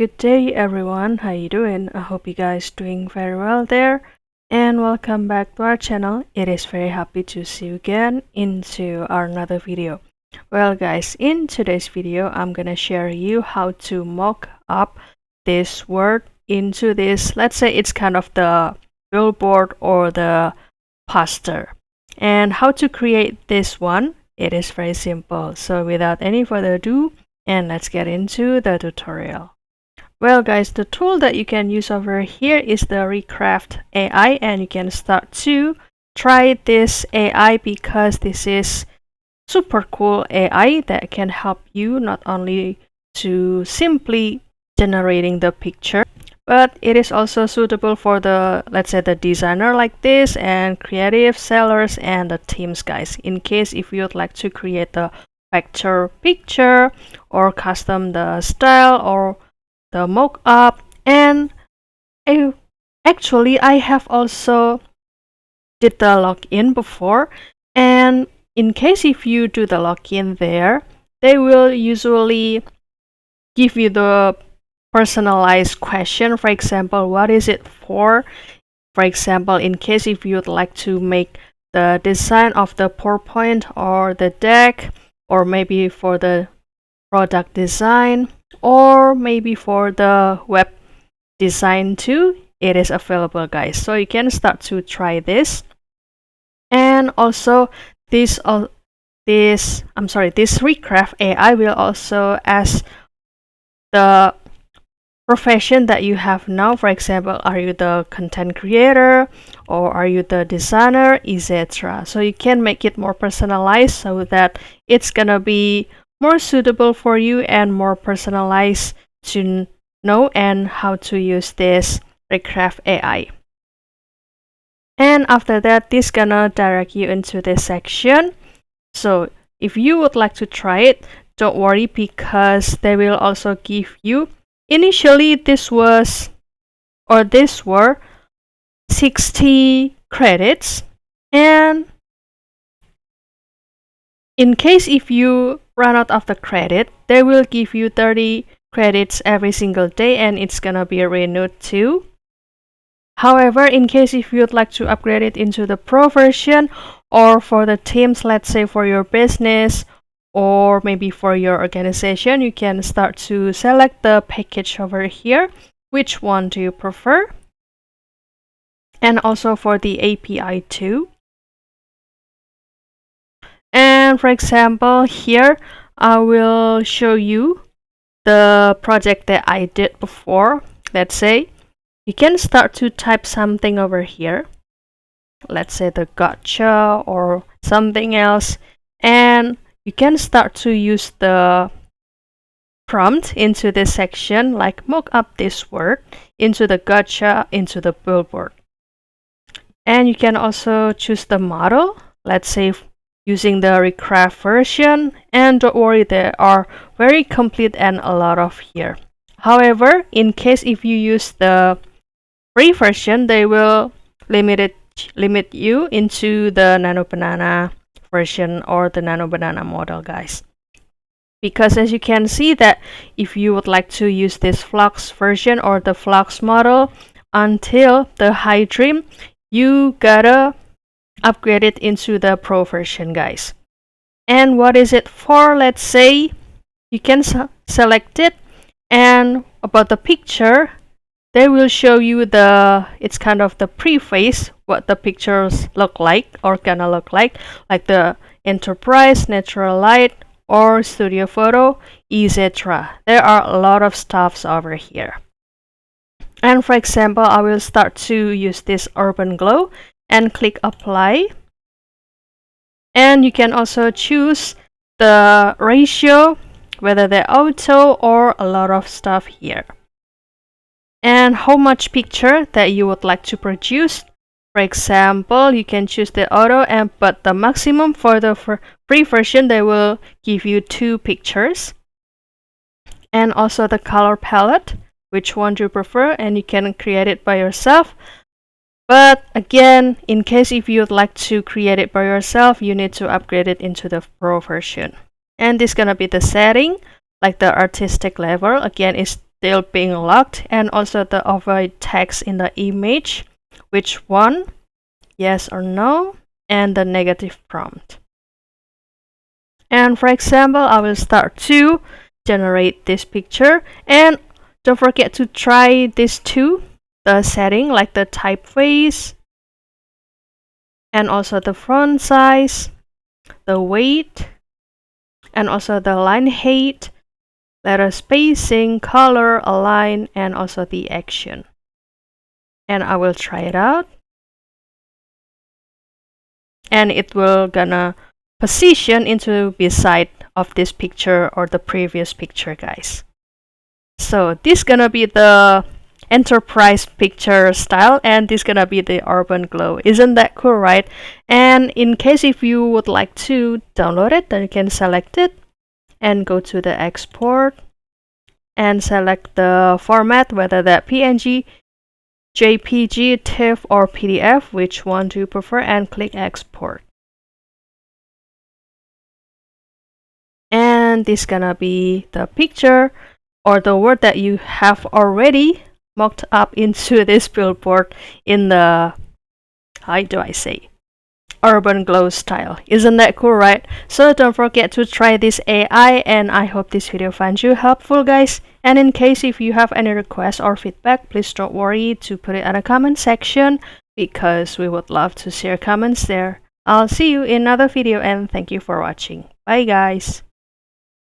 Good day everyone, how you doing? I hope you guys doing very well there, and welcome back to our channel. It is very happy to see you again into our another video. Well guys, in today's video I'm gonna share you how to mock up this word into this, let's say it's kind of the billboard or the poster, and how to create this one. It is very simple, so without any further ado, and let's get into the tutorial. Well guys, the tool that you can use over here is the Recraft AI, and you can start to try this AI because this is super cool AI that can help you not only to simply generating the picture, but it is also suitable for the, let's say, the designer like this and creative sellers and the teams guys, in case if you'd like to create the vector picture or custom the style or the mock-up. And I have also did the login before, and in case if you do the login there, they will usually give you the personalized question. For example, what is it for? For example, in case if you'd like to make the design of the PowerPoint or the deck, or maybe for the product design, or maybe for the web design too, it is available guys, so you can start to try this. And also this Recraft AI will also ask the profession that you have now. For example, are you the content creator or are you the designer, etc. So you can make it more personalized so that it's gonna be more suitable for you and more personalized to know and how to use this Recraft AI. And after that, this gonna direct you into this section. So if you would like to try it, don't worry, because they will also give you, initially these were 60 credits, and in case if you run out of the credit, they will give you 30 credits every single day, and it's gonna be renewed too. However, in case if you'd like to upgrade it into the pro version, or for the teams, let's say for your business or maybe for your organization, you can start to select the package over here. Which one do you prefer? And also for the API too. And for example, here I will show you the project that I did before. Let's say you can start to type something over here, let's say the gotcha or something else, and you can start to use the prompt into this section, like mock up this word into the gotcha, into the billboard. And you can also choose the model, let's say using the Recraft version, and don't worry, they are very complete and a lot of here. However, in case if you use the free version, they will limit you into the Nano Banana version or the Nano Banana model guys, because as you can see that if you would like to use this Flux version or the Flux model until the high dream, you gotta upgrade it into the pro version guys. And what is it for? Let's say you can select it, and about the picture, they will show you it's kind of the preface, what the pictures look like or gonna look like the enterprise, natural light, or studio photo, etc. There are a lot of stuffs over here. And for example, I will start to use this urban glow and click apply. And you can also choose the ratio, whether they're auto or a lot of stuff here, and how much picture that you would like to produce. For example, you can choose the auto, but the maximum for the free version, they will give you 2 pictures. And also the color palette, which one do you prefer, and you can create it by yourself. But again, in case if you'd like to create it by yourself, you need to upgrade it into the pro version. And this is gonna be the setting, like the artistic level. Again, it's still being locked, and also the avoid text in the image, which one, yes or no, and the negative prompt. And for example, I will start to generate this picture, and don't forget to try these two, the setting like the typeface and also the font size, the weight, and also the line height, letter spacing, color, align, and also the action. And I will try it out, and it will gonna position into beside of this picture or the previous picture, guys. So this gonna be the enterprise picture style, and this gonna be the urban glow. Isn't that cool, right? And in case if you would like to download it, then you can select it and go to the export and select the format, whether that PNG, JPG, TIFF, or PDF, which one do you prefer, and click export. And this gonna be the picture or the word that you have already mocked up into this billboard in the, how do I say, urban glow style. Isn't that cool, right? So don't forget to try this AI, and I hope this video finds you helpful, guys. And in case if you have any requests or feedback, please don't worry to put it in the comment section, because we would love to share comments there. I'll see you in another video, and thank you for watching. Bye, guys.